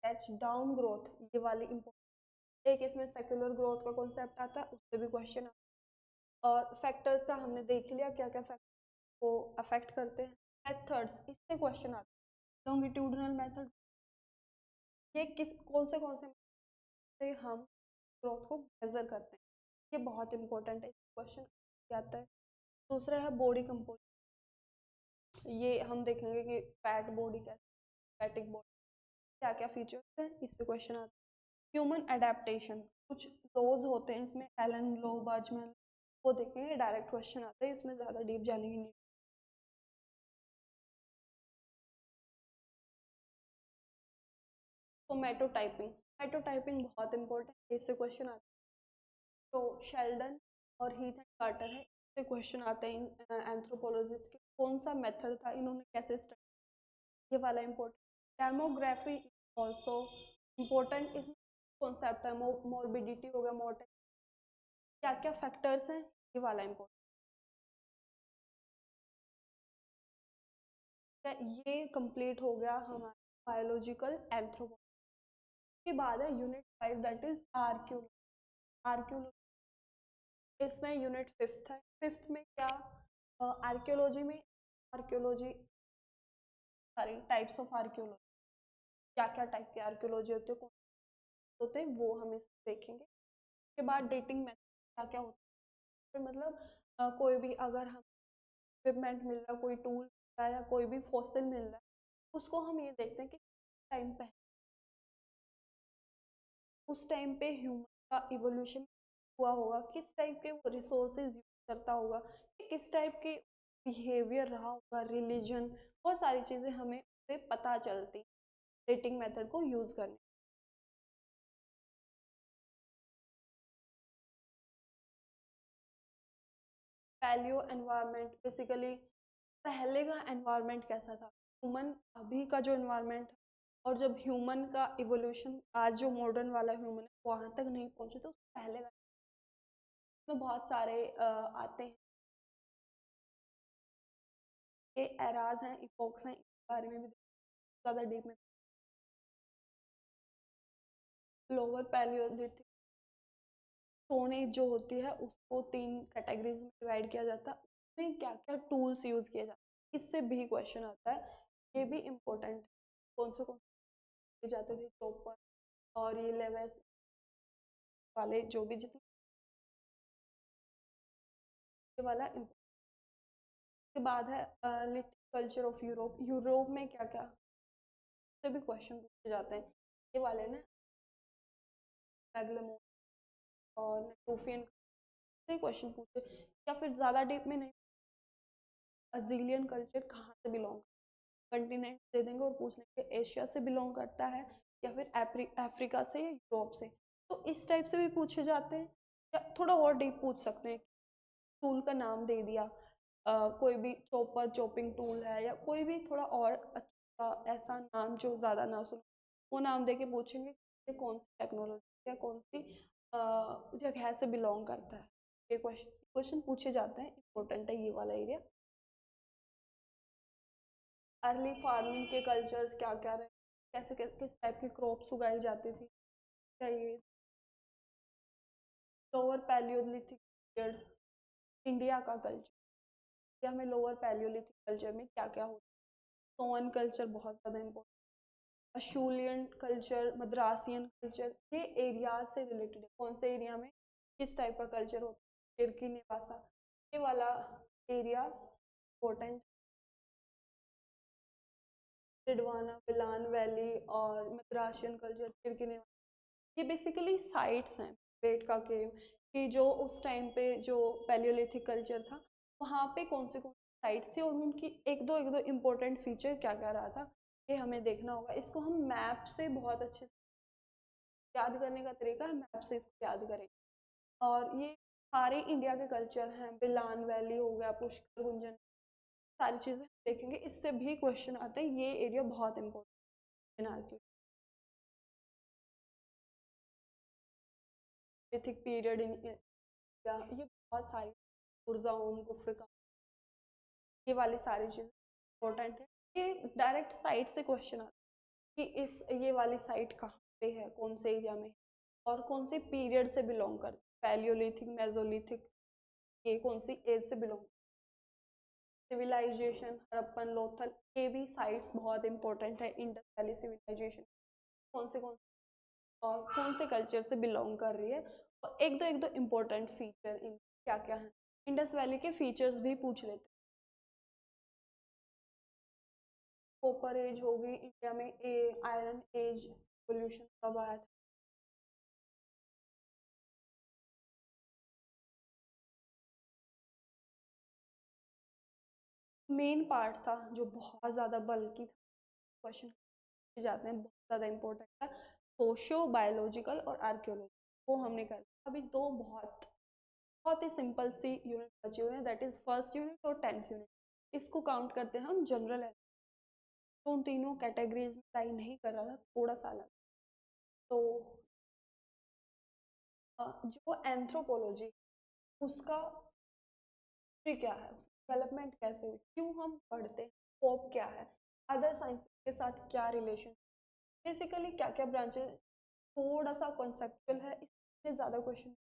catch down growth, ये वाली इम्पोर्टेंट। एक इसमें सेक्युलर ग्रोथ का कॉन्सेप्ट आता है, उससे भी क्वेश्चन आता है। और फैक्टर्स का हमने देख लिया क्या क्या फैक्टर को अफेक्ट करते हैं। मेथड्स, इससे क्वेश्चन आता है, लॉन्गिट्यूडनल मेथड, ये कौन से से हम ग्रोथ को मेजर करते हैं, ये बहुत इंपॉर्टेंट है, क्वेश्चन आता है। दूसरा है बॉडी कंपोजिशन, ये हम देखेंगे कि फैट बॉडी कैसे, फैटिक बॉडी क्या क्या फीचर्स हैं, इससे क्वेश्चन आता है। ह्यूमन अडेप्टेशन, कुछ लॉज होते हैं इसमें, एलन लॉ, बर्जमैन, वो देखेंगे, डायरेक्ट क्वेश्चन आता है, इसमें ज़्यादा डीप जाने की नहीं। तो मेटोटाइपिंग बहुत इंपॉर्टेंट है, इससे क्वेश्चन आता है। तो शेल्डन और हीथ एंड कार्टर है, इससे क्वेश्चन आते हैं एंथ्रोपोलॉजिस्ट के, कौन सा मेथड था, इन्होंने कैसे स्टडी, ये वाला इम्पोर्टेंट। डेमोग्राफी ऑल्सो इम्पोर्टेंट, इसमें कॉन्सेप्ट है, मोर्बिडिटी हो गया, मोर्टेलिटी, क्या क्या फैक्टर्स हैं, ये वाला इम्पोर्टेंट है। ये कंप्लीट हो गया हमारा बायोलॉजिकल एंथ्रोपोलॉजी। के बाद है यूनिट 5, दैट इज आर्क्योलॉजी, इसमें यूनिट 5th है। 5th में क्या, आर्कियोलॉजी में, आर्कियोलॉजी सारी टाइप्स ऑफ आर्कियोलॉजी, क्या क्या टाइप की आर्कियोलॉजी होती है, कौन होते हैं, वो हम इसमें देखेंगे। उसके बाद डेटिंग मेथड क्या क्या होता है, फिर मतलब कोई भी अगर हम इक्विपमेंट मिल रहा है, कोई टूल मिल रहा है, या कोई भी फॉसिल मिल रहा है, उसको हम ये देखते हैं कि टाइम पे, उस टाइम पे ह्यूमन का इवोल्यूशन हुआ होगा, किस टाइप के वो रिसोर्सेज यूज करता होगा, किस टाइप के बिहेवियर रहा होगा, रिलीजन, बहुत सारी चीज़ें हमें उससे पता चलती रेटिंग मेथड को यूज़ करने। पैलियो एनवायरनमेंट, बेसिकली पहले का एनवायरनमेंट कैसा था, ह्यूमन अभी का जो एनवायरनमेंट और जब ह्यूमन का इवोल्यूशन आज जो मॉडर्न वाला ह्यूमन है वहाँ तक नहीं पहुँचे, तो पहले का में बहुत सारे आते हैं, ये एराज हैं, इपोक्स हैं, इस बारे में भी ज़्यादा डीप में। लोअर पैलियोलिथिक स्टोन एज जो होती है उसको 3 कैटेगरीज में डिवाइड किया जाता है, उसमें क्या क्या टूल्स यूज़ किए जाते हैं, इससे भी क्वेश्चन आता है, ये भी इम्पोर्टेंट है। कौन से जाते थे चॉपर और ये लेवेस वाले जो भी जितने वाला के बाद है lithic culture of Europe, Europe में क्या क्या से भी क्वेश्चन पूछे जाते हैं, ये वाले ने पैगलेमोन और नेटोफियन से क्वेश्चन पूछे, या फिर ज़्यादा डीप में नहीं, अजीलियन कल्चर कहाँ से बिलोंग, कंटिनेंट दे देंगे और पूछ लेंगे एशिया से बिलोंग करता है या फिर अफ्रीका से या यूरोप से, तो इस टाइप से भी पूछे जाते हैं। या थोड़ा और डीप पूछ सकते हैं, टूल का नाम दे दिया, कोई भी चॉपर चॉपिंग टूल है या कोई भी थोड़ा और अच्छा ऐसा नाम जो ज़्यादा ना सुनो, वो नाम दे के पूछेंगे कि कौन सी टेक्नोलॉजी या कौन सी जगह से बिलोंग करता है, ये क्वेश्चन पूछे जाते हैं, इंपॉर्टेंट है ये वाला एरिया। अर्ली फार्मिंग के कल्चर्स क्या क्या रहे, कैसे किस टाइप की क्रॉप्स उगाई जाती थी, क्या ये लोअर पैलियोलिथिक पीरियड, इंडिया का कल्चर, इंडिया में लोअर पैलियोलिथिक कल्चर में क्या क्या होता है, सोन कल्चर बहुत ज़्यादा इम्पोर्टेंट, अशूलियन कल्चर, मद्रासियन कल्चर, ये एरिया से रिलेटेड है, कौन से एरिया में किस टाइप का कल्चर होता है, चिरकी निवासा, ये वाला एरिया इम्पोर्टेंट, सिडवाना बिलान वैली और मद्रासियन कल्चर, चिरकी निवासा, ये बेसिकली साइट्स हैं बेट का केव कि जो उस टाइम पे जो पैलियोलिथिक कल्चर था वहाँ पे कौन सी साइट्स थी और उनकी एक दो इम्पोर्टेंट फीचर क्या क्या रहा था, ये हमें देखना होगा। इसको हम मैप से बहुत अच्छे से याद करने का तरीका है, मैप से इसको याद करेंगे। और ये सारे इंडिया के कल्चर हैं, बिलान वैली हो गया, पुष्कर गुंजन, सारी चीज़ें देखेंगे, इससे भी क्वेश्चन आते हैं, ये एरिया बहुत इंपॉर्टेंट है। लिथिक पीरियड इन इंडिया, ये बहुत सारी पुरज़ाउन गुफ्रका, ये वाली सारी चीज़ें इंपॉर्टेंट है, ये डायरेक्ट साइट से क्वेश्चन आता है कि इस ये वाली साइट कहाँ पे है, कौन से एरिया में और कौन से पीरियड से बिलोंग करती है, पैलियोलिथिक, मेसोलिथिक, ये कौन सी एज से बिलोंग, सिविलाइजेशन हड़प्पन लोथल, ये भी साइट्स बहुत इंपॉर्टेंट है, इंडस वैली सिविलाइजेशन कौन से और कौन से कल्चर से बिलोंग कर रही है, और एक दो इम्पोर्टेंट फीचर इन क्या क्या है, इंडस वैली के फीचर्स भी पूछ लेते हैं। कॉपर एज होगी इंडिया में, आयरन एज पोल्यूशन कब आया था, मेन पार्ट था जो बहुत ज़्यादा बल्कि क्वेश्चन जाते हैं, बहुत ज़्यादा इंपॉर्टेंट है, सोशियो बायोलॉजिकल और आर्कियोलॉजी, वो हमने कर लिया। अभी दो बहुत बहुत ही सिंपल सी यूनिट बची हुई है, दैट इज़ फर्स्ट यूनिट और 10th यूनिट, इसको काउंट करते हैं हम जनरल है, तो उन तीनों कैटेगरीज में ट्राई नहीं कर रहा था, थोड़ा सा अलग, तो जो एंथ्रोपोलॉजी उसका हिस्ट्री क्या है, डेवलपमेंट कैसे हुई, क्यों हम पढ़ते हैं, स्कोप क्या है, अदर साइंस के साथ क्या रिलेशन, बेसिकली क्या क्या ब्रांचेस, थोड़ा सा कॉन्सेप्चुअल है, इसमें ज़्यादा क्वेश्चन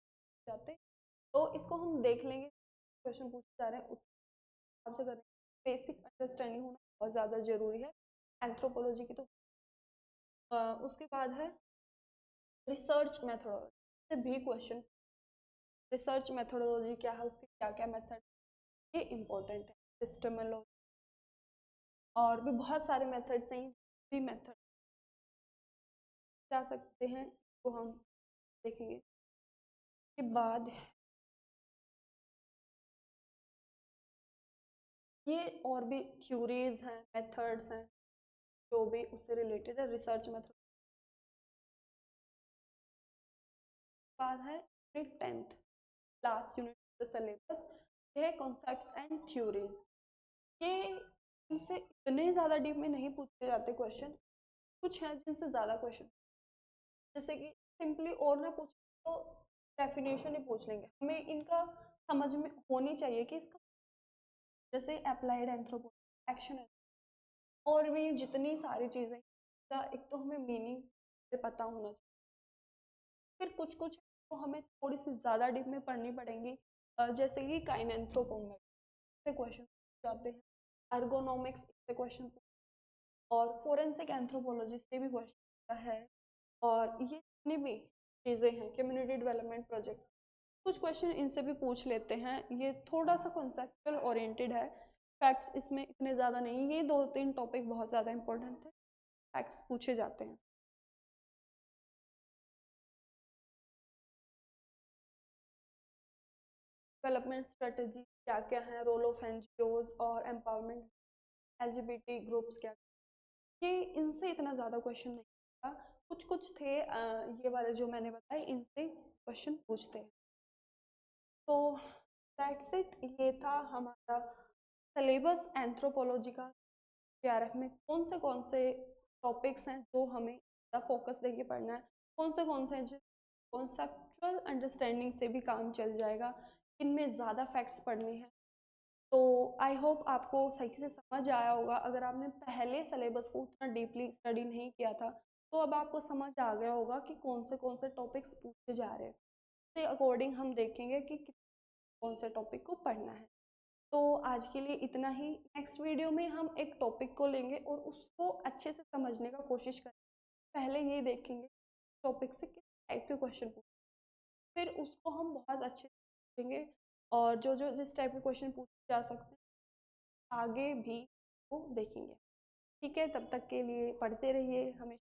जाते हैं, तो इसको हम देख लेंगे, क्वेश्चन पूछे जा रहे हैं उस हिसाब से करें, बेसिक अंडरस्टैंडिंग होना बहुत ज़्यादा ज़रूरी है एंथ्रोपोलॉजी की, तो उसके बाद है रिसर्च मेथोडोलॉजी से भी क्वेश्चन, रिसर्च मेथोडोलॉजी क्या है, उसके क्या क्या मेथड, ये इम्पोर्टेंट है, सिस्टमोलॉजी और भी बहुत सारे मेथड्स हैं, भी मेथड जा सकते हैं, वो हम देखेंगे के बाद, ये और भी थ्योरीज हैं, मेथड्स हैं जो भी उससे रिलेटेड है, रिसर्च मेथड बाद है unit 10th, last unit syllabus, ये है कॉन्सेप्ट्स एंड थ्योरीज। ये इनसे इतने ज़्यादा डीप में नहीं पूछे जाते क्वेश्चन, कुछ हैं जिनसे ज़्यादा क्वेश्चन, जैसे कि सिंपली और ना पूछ तो डेफिनेशन ही पूछ लेंगे, हमें इनका समझ में होनी चाहिए कि इसका, जैसे अप्लाइड एंथ्रोपोलॉजी, एक्शन, और भी जितनी सारी चीज़ें का एक तो हमें मीनिंग पता होना चाहिए। फिर कुछ कुछ तो हमें थोड़ी सी ज़्यादा डीप में पढ़नी पड़ेंगी, जैसे कि काइनेंथ्रोपोमेट्री से क्वेश्चन जाते हैं, एर्गोनॉमिक्स से क्वेश्चन, और फोरेंसिक एंथ्रोपोलॉजी से भी क्वेश्चन आता है, और ये जितनी भी चीज़ें हैं, कम्युनिटी डेवलपमेंट प्रोजेक्ट, कुछ क्वेश्चन इनसे भी पूछ लेते हैं। ये थोड़ा सा कॉन्सेप्चुअल ओरिएंटेड है, फैक्ट्स इसमें इतने ज़्यादा नहीं, ये 2-3 टॉपिक बहुत ज़्यादा इंपॉर्टेंट है, फैक्ट्स पूछे जाते हैं। डेवलपमेंट स्ट्रेटजी क्या क्या है, रोल ऑफ एनजीओज और एम्पावरमेंट, एलजीबीटी ग्रुप्स क्या, ये इनसे इतना ज़्यादा क्वेश्चन नहीं था, कुछ कुछ थे ये वाले जो मैंने बताए, इनसे क्वेश्चन पूछते हैं। तो दैट्स इट, ये था हमारा सिलेबस एंथ्रोपोलॉजी का। जेआरएफ में कौन से टॉपिक्स हैं जो हमें फोकस देके पढ़ना है, कौन से हैं जो कॉन्सेप्चुअल अंडरस्टैंडिंग से भी काम चल जाएगा, इनमें ज़्यादा फैक्ट्स पढ़ने हैं। तो आई होप आपको सही से समझ आया होगा। अगर आपने पहले सिलेबस को उतना डीपली स्टडी नहीं किया था, तो अब आपको समझ आ गया होगा कि कौन से टॉपिक्स पूछे जा रहे हैं, उसके अकॉर्डिंग हम देखेंगे कि कौन से टॉपिक को पढ़ना है। तो आज के लिए इतना ही। नेक्स्ट वीडियो में हम एक टॉपिक को लेंगे और उसको अच्छे से समझने का कोशिश करेंगे। पहले ये देखेंगे टॉपिक से किस टाइप के क्वेश्चन पूछे, फिर उसको हम बहुत अच्छे से पूछेंगे, और जो जो जिस टाइप के क्वेश्चन पूछे जा सकते हैं आगे भी वो देखेंगे। ठीक है, तब तक के लिए पढ़ते रहिए, हमें